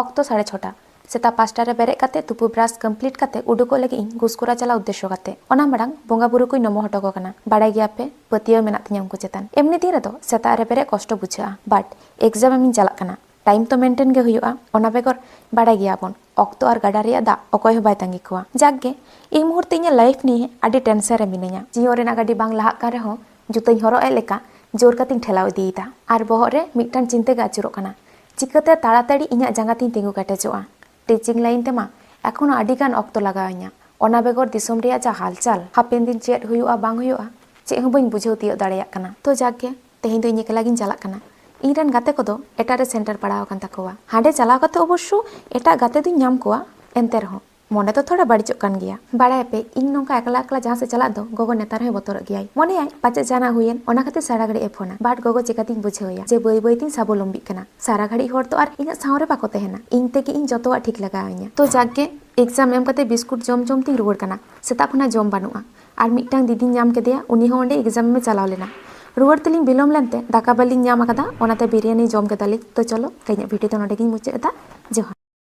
ᱚᱠᱛᱚ 6:30 ᱥᱮᱛᱟᱜ 5टा ᱨᱮ ᱵᱮᱨᱮᱫ ᱠᱟᱛᱮ ᱛᱩᱯᱩ ᱵᱨᱟᱥ ᱠᱚᱢᱯᱞᱤᱴ ᱠᱟᱛᱮ ᱩᱰᱩᱠᱚᱜ ᱞᱟᱹᱜᱤᱫ ᱤᱧ ᱜᱩᱥᱠᱚᱨᱟ ᱪᱟᱞᱟᱣ ᱩद्ᱫᱮᱥᱥᱚ ᱠᱟᱛᱮ ᱚᱱᱟ ᱢᱟᱲᱟᱝ ᱵᱚᱸᱜᱟ ᱵᱩᱨᱩ ᱠᱚᱧ ᱱᱚᱢᱚ ᱦᱚᱴᱚ ᱠᱟᱱᱟ᱾ ᱵᱟᱲᱟᱭ ᱜᱮᱭᱟ ᱯᱮ ᱯᱟᱹᱛᱭᱟᱹᱣ ᱢᱮᱱᱟᱜ ᱛᱤᱧᱟ ᱩᱱᱠᱩ ᱪᱮᱛᱟᱱ᱾ ᱮᱢᱱᱤ ᱫᱤᱱ ᱨᱮᱫᱚ ᱥᱮᱛᱟᱜ ᱨᱮ ᱵᱮᱨᱮᱫ ᱠᱚᱥᱴᱚ ᱵᱩᱡᱷᱟᱹᱜᱼᱟ, ᱵᱟᱴ ᱮᱠᱡᱟᱢ ᱮᱢᱤᱧ ᱪᱟᱞᱟᱜ ᱠᱟᱱᱟ, ᱴᱟइम तो मेंटेन गे हुआ। ओना बेगर बाड़ाय गयाबन ऑक्तो और गाडा रिया दा अकय हो बाय तांगी कोआ। जागे ए मुहूर्ते इᱧ लाइफ निये आडी टेंशन रे मिनिया। जियो रेना गाडी बांग लाहाग कान रेहो जुताई हरो ए लेका जोर कातिन ठेलाव इदीदा आर बहर रे मिदटान चिंता गे आचुरोग काना। चिकाते ताड़ाताड़ी इᱧᱟᱜ जांगा तिन तिंगु केटेजोआ। टीचिंग लाइन तेमा एखोनो आडी गान ऑक्तो लगावइᱧा। ओना बेगर दिसोम रिया जा हालचाल हापेन दिन चेद हुयुआ बांग हुयुआ चेद हो बाñ बुझाव तियो दाड़ेयाग काना। तो जागे तेहेñ दो इñ एकला गिन चालाग काना। इनरेन गाते कोदो एटा रे सेंटर पड़ाव कान ताकोवा। हांडे चलाव काते अवश्य एटा गाते दुñ नाम कोवा एनते रहो मने तो थोड़ा बाड़िजोग कान गिया। बाड़ाय पे इñ नोंका एकला एकला जहां से चलाग दो गोगो नेतार हो बतरग गियाय। मने आय पाचे जाना हुयेन ओना खातिर सारा घड़ी ए फोना। बाट गोगो चिकातिñ बुझावया जे बई बई तिñ साबलम्बी काना। सारा घड़ी होर तो आर इña सावरे बाको तेहेना। इñ तेगे इñ जतोवा ठीक लगावइñा। तो जागे एग्जाम एम काते बिस्कुट जम जम तिñ रुवाड़ काना। सेता खना जम बानुआ आर मिदटांग दीदी नाम केदेया उनी हो ओंडे एग्जाम में चलाव लेना। रुवाड़ तेलिñ बिलोम लेनते दाका बालिñ नाम आकादा ओनाते बिरियानी जम केदालिñ। तो चलो तेहेñाग भिडियो दो नोंडे गिñ मुचाद एदा। जोहार।